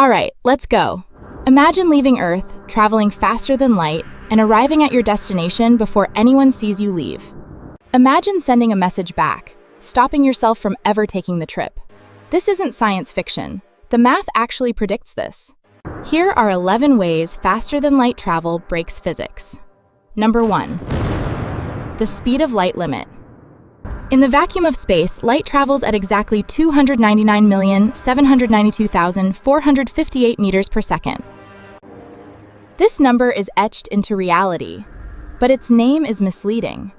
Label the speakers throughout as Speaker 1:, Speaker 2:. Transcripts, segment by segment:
Speaker 1: Alright, let's go. Imagine leaving Earth, traveling faster than light, and arriving at your destination before anyone sees you leave. Imagine sending a message back, stopping yourself from ever taking the trip. This isn't science fiction. The math actually predicts this. Here are 11 ways faster-than-light travel breaks physics. Number 1. The speed of light limit. In the vacuum of space, light travels at exactly 299,792,458 meters per second. This number is etched into reality, but its name is misleading.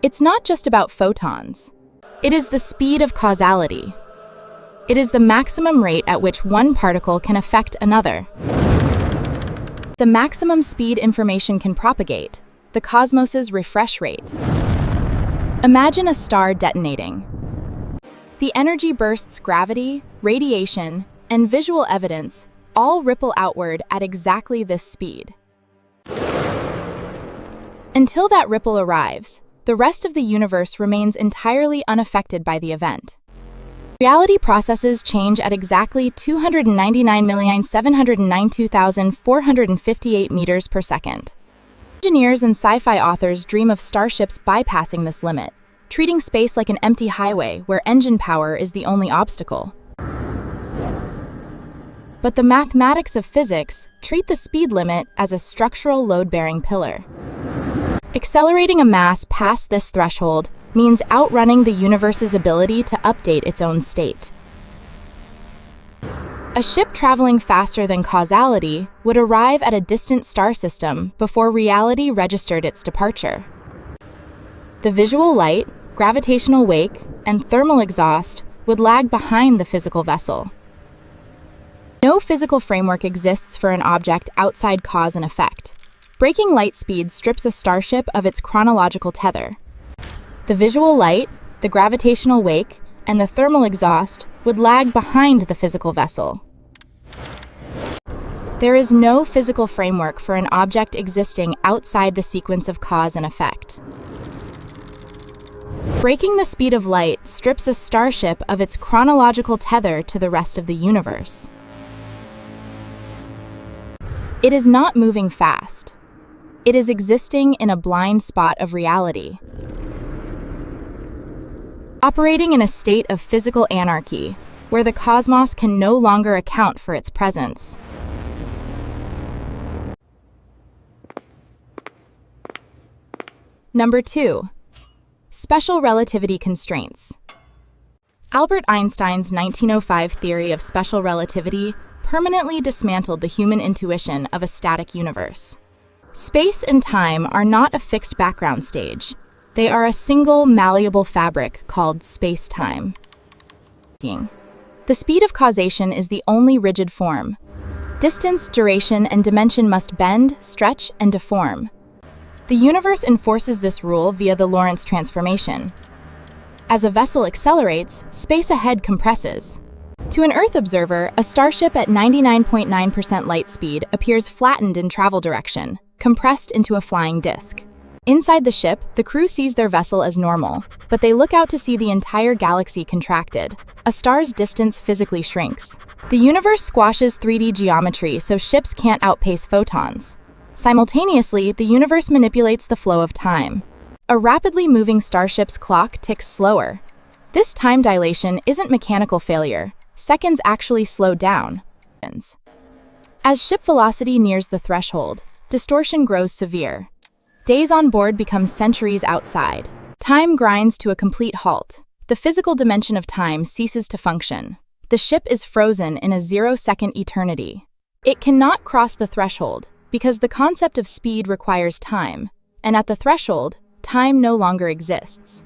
Speaker 1: It's not just about photons. It is the speed of causality. It is the maximum rate at which one particle can affect another. The maximum speed information can propagate, the cosmos's refresh rate. Imagine a star detonating. The energy bursts gravity, radiation, and visual evidence all ripple outward at exactly this speed. Until that ripple arrives, the rest of the universe remains entirely unaffected by the event. Reality processes change at exactly 299,792,458 meters per second. Engineers and sci-fi authors dream of starships bypassing this limit, treating space like an empty highway where engine power is the only obstacle. But the mathematics of physics treat the speed limit as a structural load-bearing pillar. Accelerating a mass past this threshold means outrunning the universe's ability to update its own state. A ship traveling faster than causality would arrive at a distant star system before reality registered its departure. The visual light, gravitational wake, and thermal exhaust would lag behind the physical vessel. No physical framework exists for an object outside cause and effect. Breaking light speed strips a starship of its chronological tether. The visual light, the gravitational wake, and the thermal exhaust would lag behind the physical vessel. There is no physical framework for an object existing outside the sequence of cause and effect. Breaking the speed of light strips a starship of its chronological tether to the rest of the universe. It is not moving fast. It is existing in a blind spot of reality. Operating in a state of physical anarchy, where the cosmos can no longer account for its presence. Number 2. Special relativity constraints. Albert Einstein's 1905 theory of special relativity permanently dismantled the human intuition of a static universe. Space and time are not a fixed background stage. They are a single, malleable fabric called space-time. The speed of causation is the only rigid form. Distance, duration, and dimension must bend, stretch, and deform. The universe enforces this rule via the Lorentz transformation. As a vessel accelerates, space ahead compresses. To an Earth observer, a starship at 99.9% light speed appears flattened in travel direction, compressed into a flying disk. Inside the ship, the crew sees their vessel as normal, but they look out to see the entire galaxy contracted. A star's distance physically shrinks. The universe squashes 3D geometry so ships can't outpace photons. Simultaneously, the universe manipulates the flow of time. A rapidly moving starship's clock ticks slower. This time dilation isn't mechanical failure. Seconds actually slow down. As ship velocity nears the threshold, distortion grows severe. Days on board become centuries outside. Time grinds to a complete halt. The physical dimension of time ceases to function. The ship is frozen in a 0-second eternity. It cannot cross the threshold because the concept of speed requires time, and at the threshold, time no longer exists.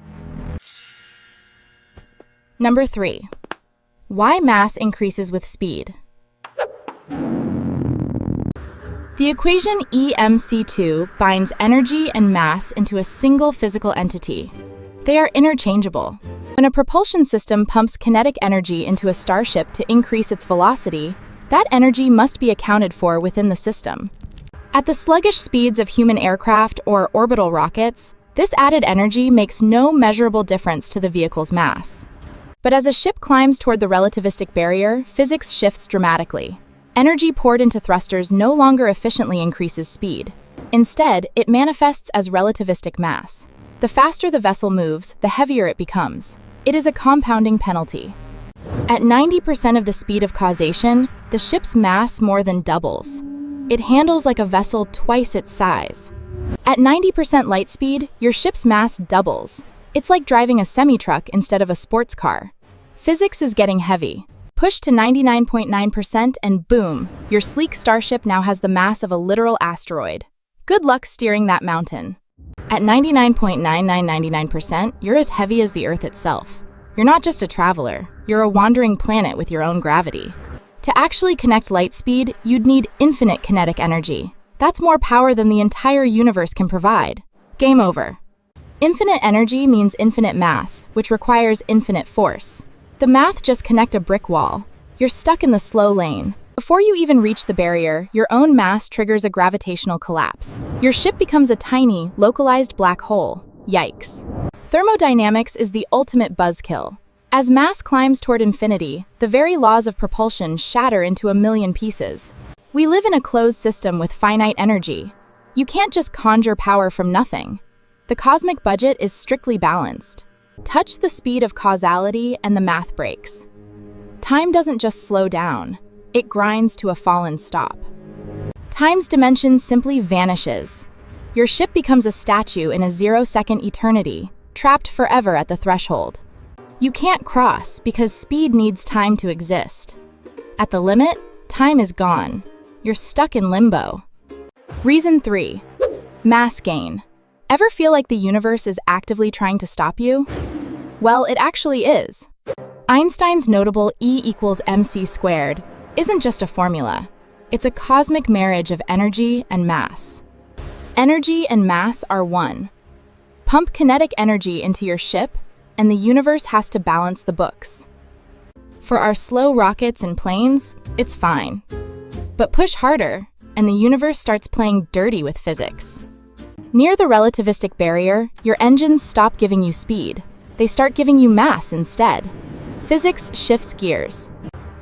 Speaker 1: Number 3. Why mass increases with speed. The equation EMC2 binds energy and mass into a single physical entity. They are interchangeable. When a propulsion system pumps kinetic energy into a starship to increase its velocity, that energy must be accounted for within the system. At the sluggish speeds of human aircraft or orbital rockets, this added energy makes no measurable difference to the vehicle's mass. But as a ship climbs toward the relativistic barrier, physics shifts dramatically. Energy poured into thrusters no longer efficiently increases speed. Instead, it manifests as relativistic mass. The faster the vessel moves, the heavier it becomes. It is a compounding penalty. At 90% of the speed of causation, the ship's mass more than doubles. It handles like a vessel twice its size. At 90% light speed, your ship's mass doubles. It's like driving a semi-truck instead of a sports car. Physics is getting heavy. Push to 99.9% and boom, your sleek starship now has the mass of a literal asteroid. Good luck steering that mountain. At 99.9999%, you're as heavy as the Earth itself. You're not just a traveler, you're a wandering planet with your own gravity. To actually connect light speed, you'd need infinite kinetic energy. That's more power than the entire universe can provide. Game over. Infinite energy means infinite mass, which requires infinite force. The math just connect a brick wall. You're stuck in the slow lane. Before you even reach the barrier, your own mass triggers a gravitational collapse. Your ship becomes a tiny, localized black hole. Yikes. Thermodynamics is the ultimate buzzkill. As mass climbs toward infinity, the very laws of propulsion shatter into a million pieces. We live in a closed system with finite energy. You can't just conjure power from nothing. The cosmic budget is strictly balanced. Touch the speed of causality and the math breaks. Time doesn't just slow down, it grinds to a fallen stop. Time's dimension simply vanishes. Your ship becomes a statue in a 0-second eternity, trapped forever at the threshold. You can't cross because speed needs time to exist. At the limit, time is gone. You're stuck in limbo. Reason 3. Mass gain. Ever feel like the universe is actively trying to stop you? Well, it actually is. Einstein's notable E=mc² isn't just a formula. It's a cosmic marriage of energy and mass. Energy and mass are one. Pump kinetic energy into your ship, and the universe has to balance the books. For our slow rockets and planes, it's fine. But push harder, and the universe starts playing dirty with physics. Near the relativistic barrier, your engines stop giving you speed. They start giving you mass instead. Physics shifts gears.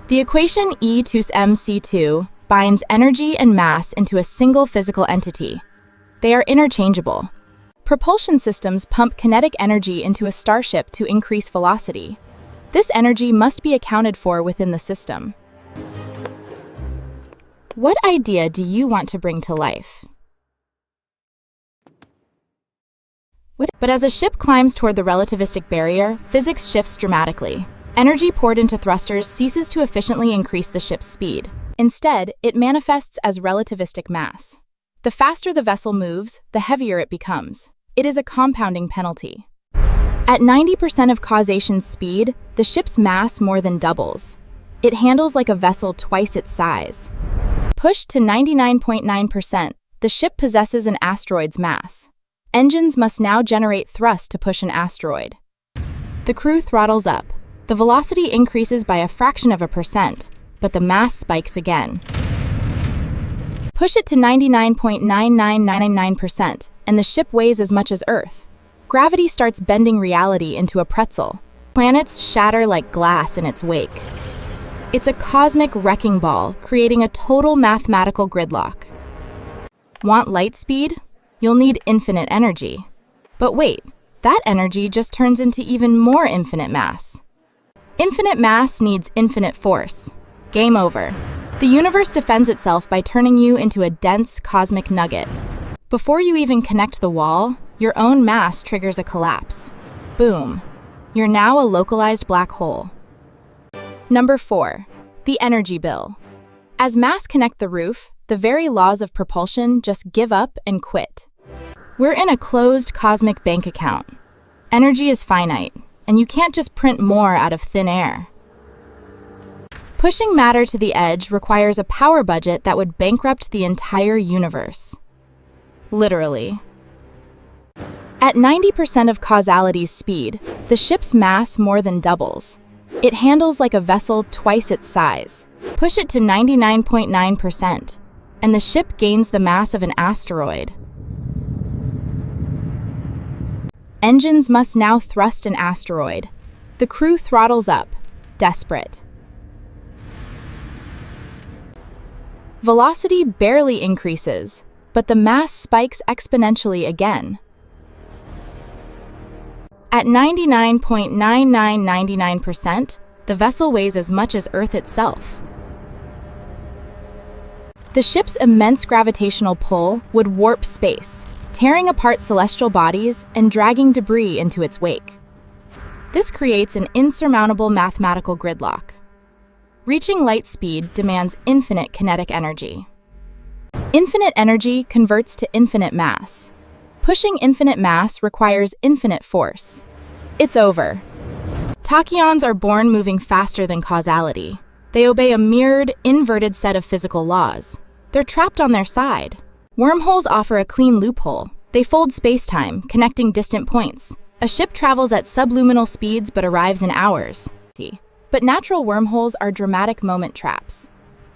Speaker 1: The equation E=mc² binds energy and mass into a single physical entity. They are interchangeable. Propulsion systems pump kinetic energy into a starship to increase velocity. This energy must be accounted for within the system. What idea do you want to bring to life? But as a ship climbs toward the relativistic barrier, physics shifts dramatically. Energy poured into thrusters ceases to efficiently increase the ship's speed. Instead, it manifests as relativistic mass. The faster the vessel moves, the heavier it becomes. It is a compounding penalty. At 90% of causation's speed, the ship's mass more than doubles. It handles like a vessel twice its size. Pushed to 99.9%, the ship possesses an asteroid's mass. Engines must now generate thrust to push an asteroid. The crew throttles up. The velocity increases by a fraction of a percent, but the mass spikes again. Push it to 99.9999%, and the ship weighs as much as Earth. Gravity starts bending reality into a pretzel. Planets shatter like glass in its wake. It's a cosmic wrecking ball, creating a total mathematical gridlock. Want light speed? You'll need infinite energy. But wait, that energy just turns into even more infinite mass. Infinite mass needs infinite force. Game over. The universe defends itself by turning you into a dense cosmic nugget. Before you even connect the wall, your own mass triggers a collapse. Boom. You're now a localized black hole. Number 4. The energy bill. As mass connect the roof, the very laws of propulsion just give up and quit. We're in a closed cosmic bank account. Energy is finite, and you can't just print more out of thin air. Pushing matter to the edge requires a power budget that would bankrupt the entire universe. Literally. At 90% of causality's speed, the ship's mass more than doubles. It handles like a vessel twice its size. Push it to 99.9%, and the ship gains the mass of an asteroid. Engines must now thrust an asteroid. The crew throttles up, desperate. Velocity barely increases, but the mass spikes exponentially again. At 99.9999%, the vessel weighs as much as Earth itself. The ship's immense gravitational pull would warp space, tearing apart celestial bodies and dragging debris into its wake. This creates an insurmountable mathematical gridlock. Reaching light speed demands infinite kinetic energy. Infinite energy converts to infinite mass. Pushing infinite mass requires infinite force. It's over. Tachyons are born moving faster than causality. They obey a mirrored, inverted set of physical laws. They're trapped on their side. Wormholes offer a clean loophole. They fold space-time, connecting distant points. A ship travels at subluminal speeds but arrives in hours. But natural wormholes are dramatic moment traps.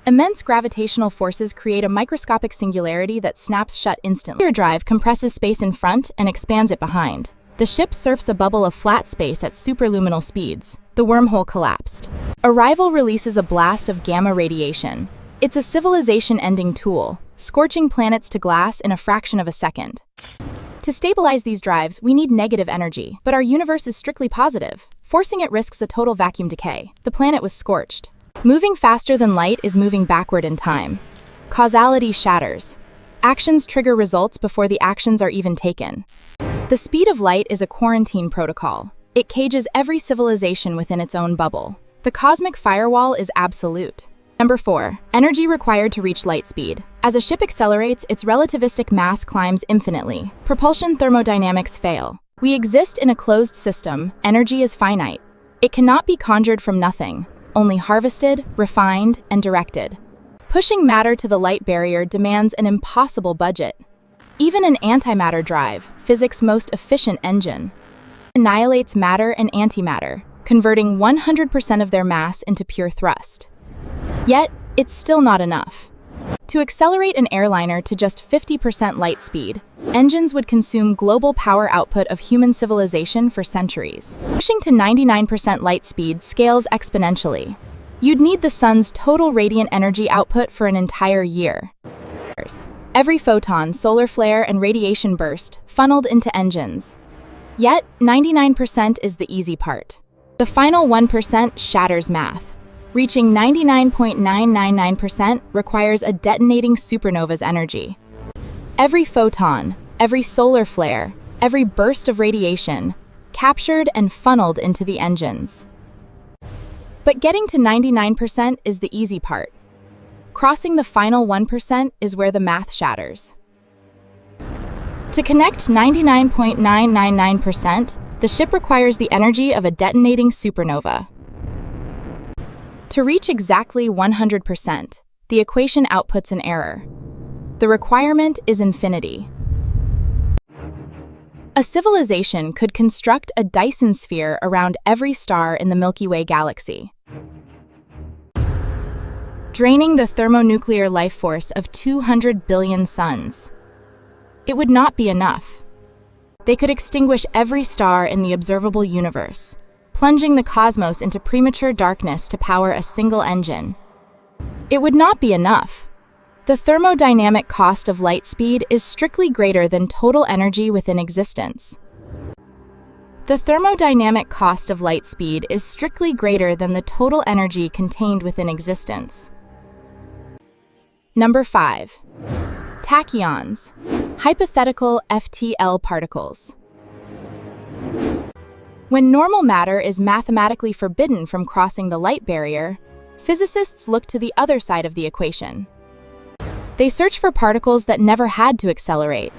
Speaker 1: Immense gravitational forces create a microscopic singularity that snaps shut instantly. Your drive compresses space in front and expands it behind. The ship surfs a bubble of flat space at superluminal speeds. The wormhole collapsed. Arrival releases a blast of gamma radiation. It's a civilization-ending tool, scorching planets to glass in a fraction of a second. To stabilize these drives, we need negative energy, but our universe is strictly positive. Forcing it risks a total vacuum decay. The planet was scorched. Moving faster than light is moving backward in time. Causality shatters. Actions trigger results before the actions are even taken. The speed of light is a quarantine protocol. It cages every civilization within its own bubble. The cosmic firewall is absolute. Number 4. Energy required to reach light speed. As a ship accelerates, its relativistic mass climbs infinitely. Propulsion thermodynamics fail. We exist in a closed system. Energy is finite. It cannot be conjured from nothing, only harvested, refined, and directed. Pushing matter to the light barrier demands an impossible budget. Even an antimatter drive, physics' most efficient engine, annihilates matter and antimatter, converting 100% of their mass into pure thrust. Yet, it's still not enough. To accelerate an airliner to just 50% light speed, engines would consume global power output of human civilization for centuries. Pushing to 99% light speed scales exponentially. You'd need the sun's total radiant energy output for an entire year. Every photon, solar flare, and radiation burst funneled into engines. Yet, 99% is the easy part. The final 1% shatters math. Reaching 99.999% requires a detonating supernova's energy. Every photon, every solar flare, every burst of radiation, captured and funneled into the engines. But getting to 99% is the easy part. Crossing the final 1% is where the math shatters. To connect 99.999%, the ship requires the energy of a detonating supernova. To reach exactly 100%, the equation outputs an error. The requirement is infinity. A civilization could construct a Dyson sphere around every star in the Milky Way galaxy, draining the thermonuclear life force of 200 billion suns. It would not be enough. They could extinguish every star in the observable universe, plunging the cosmos into premature darkness to power a single engine. It would not be enough. The thermodynamic cost of light speed is strictly greater than total energy within existence. The thermodynamic cost of light speed is strictly greater than the total energy contained within existence. Number 5. Tachyons, hypothetical FTL particles. When normal matter is mathematically forbidden from crossing the light barrier, physicists look to the other side of the equation. They search for particles that never had to accelerate.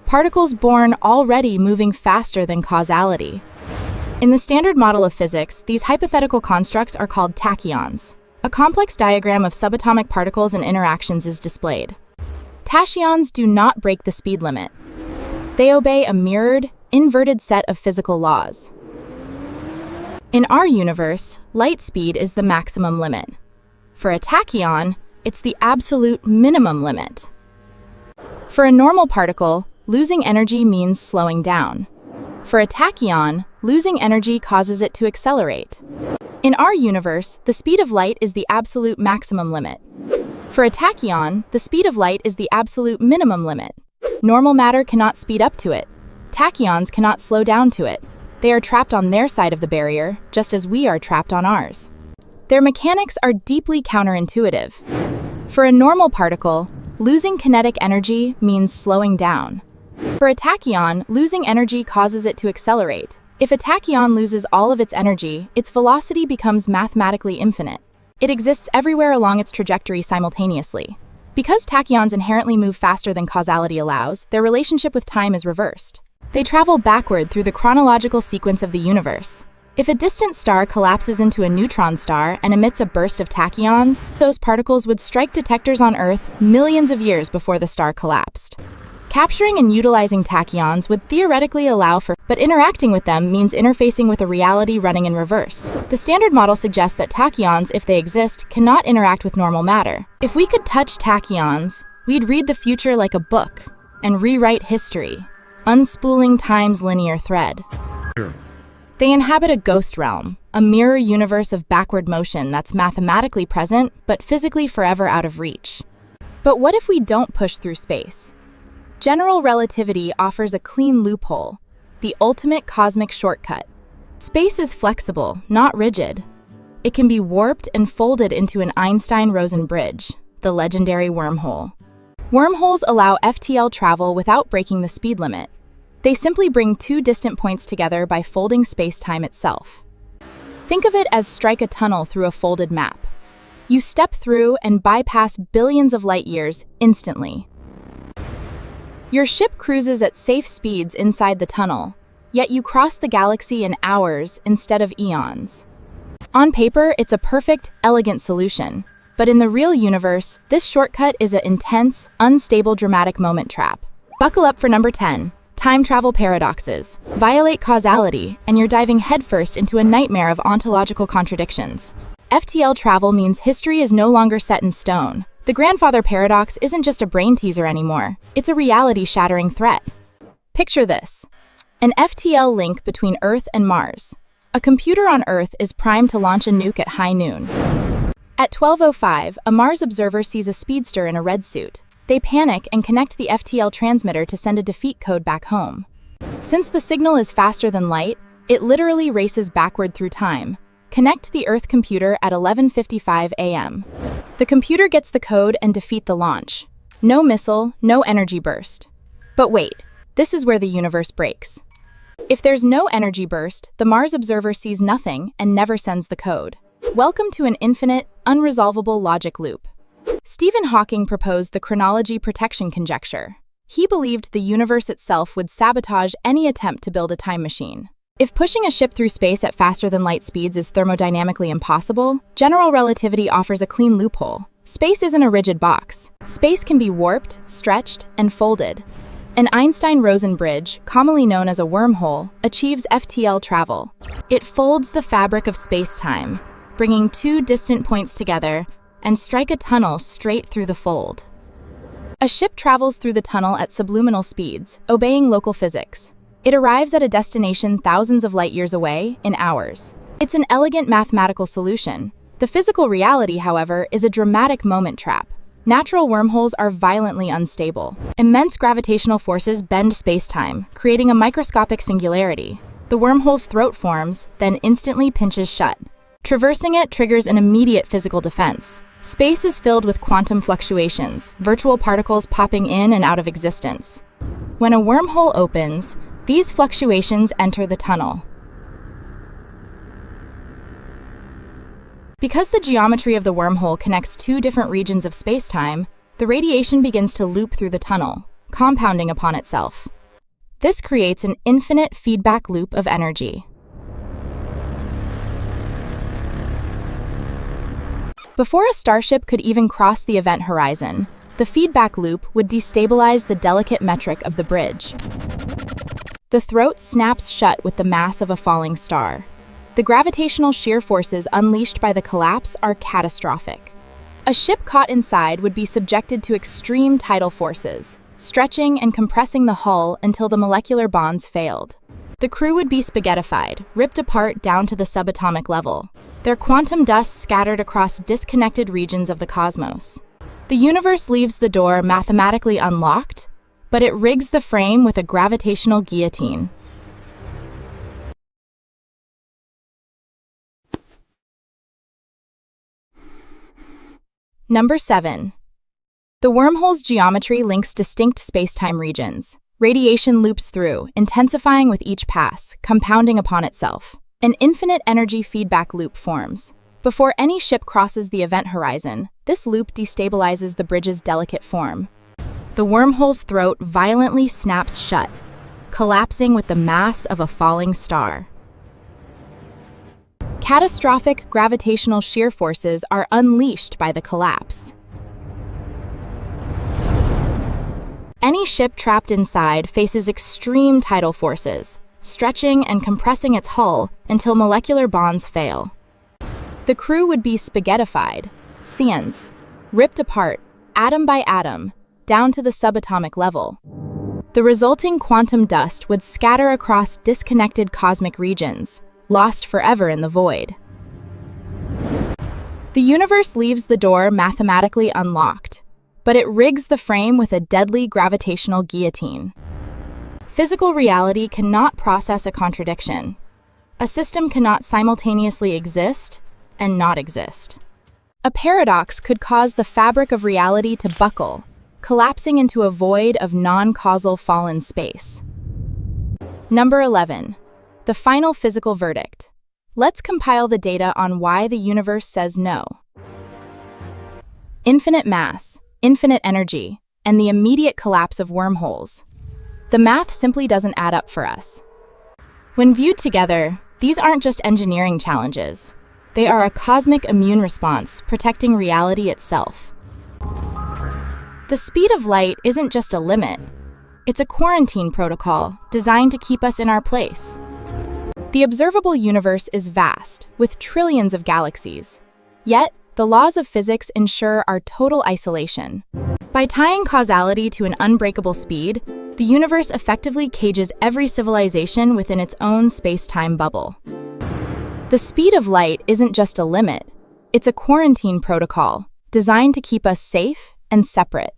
Speaker 1: Particles born already moving faster than causality. In the standard model of physics, these hypothetical constructs are called tachyons. A complex diagram of subatomic particles and interactions is displayed. Tachyons do not break the speed limit. They obey a mirrored, inverted set of physical laws. In our universe, light speed is the maximum limit. For a tachyon, it's the absolute minimum limit. For a normal particle, losing energy means slowing down. For a tachyon, losing energy causes it to accelerate. In our universe, the speed of light is the absolute maximum limit. For a tachyon, the speed of light is the absolute minimum limit. Normal matter cannot speed up to it. Tachyons cannot slow down to it. They are trapped on their side of the barrier, just as we are trapped on ours. Their mechanics are deeply counterintuitive. For a normal particle, losing kinetic energy means slowing down. For a tachyon, losing energy causes it to accelerate. If a tachyon loses all of its energy, its velocity becomes mathematically infinite. It exists everywhere along its trajectory simultaneously. Because tachyons inherently move faster than causality allows, their relationship with time is reversed. They travel backward through the chronological sequence of the universe. If a distant star collapses into a neutron star and emits a burst of tachyons, those particles would strike detectors on Earth millions of years before the star collapsed. Capturing and utilizing tachyons would theoretically allow for, but interacting with them means interfacing with a reality running in reverse. The standard model suggests that tachyons, if they exist, cannot interact with normal matter. If we could touch tachyons, we'd read the future like a book and rewrite history, unspooling time's linear thread. They inhabit a ghost realm, a mirror universe of backward motion that's mathematically present but physically forever out of reach. But what if we don't push through space? General relativity offers a clean loophole, the ultimate cosmic shortcut. Space is flexible, not rigid. It can be warped and folded into an Einstein-Rosen bridge, the legendary wormhole. Wormholes allow FTL travel without breaking the speed limit. They simply bring two distant points together by folding space-time itself. Think of it as strike a tunnel through a folded map. You step through and bypass billions of light years instantly. Your ship cruises at safe speeds inside the tunnel, yet you cross the galaxy in hours instead of eons. On paper, it's a perfect, elegant solution. But in the real universe, this shortcut is an intense, unstable dramatic moment trap. Buckle up for number 10. Time travel paradoxes. Violate causality, and you're diving headfirst into a nightmare of ontological contradictions. FTL travel means history is no longer set in stone. The grandfather paradox isn't just a brain teaser anymore. It's a reality-shattering threat. Picture this. An FTL link between Earth and Mars. A computer on Earth is primed to launch a nuke at high noon. At 12:05, a Mars observer sees a speedster in a red suit. They panic and connect the FTL transmitter to send a defeat code back home. Since the signal is faster than light, it literally races backward through time. Connect the Earth computer at 11:55 a.m. The computer gets the code and defeat the launch. No missile, no energy burst. But wait, this is where the universe breaks. If there's no energy burst, the Mars observer sees nothing and never sends the code. Welcome to an infinite, unresolvable logic loop. Stephen Hawking proposed the chronology protection conjecture. He believed the universe itself would sabotage any attempt to build a time machine. If pushing a ship through space at faster than light speeds is thermodynamically impossible, general relativity offers a clean loophole. Space isn't a rigid box. Space can be warped, stretched, and folded. An Einstein-Rosen bridge, commonly known as a wormhole, achieves FTL travel. It folds the fabric of space-time, bringing two distant points together, and strike a tunnel straight through the fold. A ship travels through the tunnel at subliminal speeds, obeying local physics. It arrives at a destination thousands of light years away in hours. It's an elegant mathematical solution. The physical reality, however, is a dramatic moment trap. Natural wormholes are violently unstable. Immense gravitational forces bend space-time, creating a microscopic singularity. The wormhole's throat forms, then instantly pinches shut. Traversing it triggers an immediate physical defense. Space is filled with quantum fluctuations, virtual particles popping in and out of existence. When a wormhole opens, these fluctuations enter the tunnel. Because the geometry of the wormhole connects two different regions of space-time, the radiation begins to loop through the tunnel, compounding upon itself. This creates an infinite feedback loop of energy. Before a starship could even cross the event horizon, the feedback loop would destabilize the delicate metric of the bridge. The throat snaps shut with the mass of a falling star. The gravitational shear forces unleashed by the collapse are catastrophic. A ship caught inside would be subjected to extreme tidal forces, stretching and compressing the hull until the molecular bonds failed. The crew would be spaghettified, ripped apart down to the subatomic level, their quantum dust scattered across disconnected regions of the cosmos. The universe leaves the door mathematically unlocked, but it rigs the frame with a gravitational guillotine. Number 7. The wormhole's geometry links distinct spacetime regions. Radiation loops through, intensifying with each pass, compounding upon itself. An infinite energy feedback loop forms. Before any ship crosses the event horizon, this loop destabilizes the bridge's delicate form. The wormhole's throat violently snaps shut, collapsing with the mass of a falling star. Catastrophic gravitational shear forces are unleashed by the collapse. Any ship trapped inside faces extreme tidal forces, stretching and compressing its hull until molecular bonds fail. The crew would be spaghettified, science, ripped apart, atom by atom, down to the subatomic level. The resulting quantum dust would scatter across disconnected cosmic regions, lost forever in the void. The universe leaves the door mathematically unlocked, but it rigs the frame with a deadly gravitational guillotine. Physical reality cannot process a contradiction. A system cannot simultaneously exist and not exist. A paradox could cause the fabric of reality to buckle, collapsing into a void of non-causal fallen space. Number 11. The final physical verdict. Let's compile the data on why the universe says no. Infinite mass, infinite energy, and the immediate collapse of wormholes. The math simply doesn't add up for us. When viewed together, these aren't just engineering challenges. They are a cosmic immune response protecting reality itself. The speed of light isn't just a limit. It's a quarantine protocol designed to keep us in our place. The observable universe is vast, with trillions of galaxies. Yet, the laws of physics ensure our total isolation. By tying causality to an unbreakable speed, the universe effectively cages every civilization within its own space-time bubble. The speed of light isn't just a limit. It's a quarantine protocol designed to keep us safe and separate.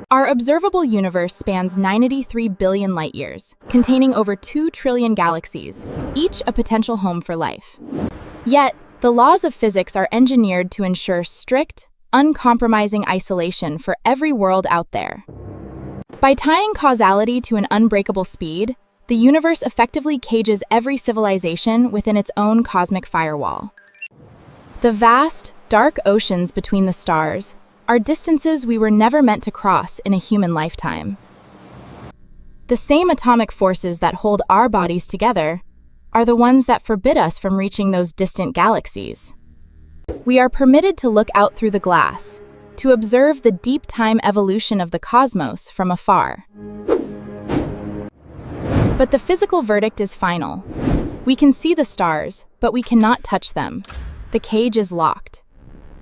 Speaker 1: Our observable universe spans 93 billion light-years, containing over 2 trillion galaxies, each a potential home for life. Yet, the laws of physics are engineered to ensure strict, uncompromising isolation for every world out there. By tying causality to an unbreakable speed, the universe effectively cages every civilization within its own cosmic firewall. The vast, dark oceans between the stars are distances we were never meant to cross in a human lifetime. The same atomic forces that hold our bodies together are the ones that forbid us from reaching those distant galaxies. We are permitted to look out through the glass, to observe the deep time evolution of the cosmos from afar. But the physical verdict is final. We can see the stars, but we cannot touch them. The cage is locked.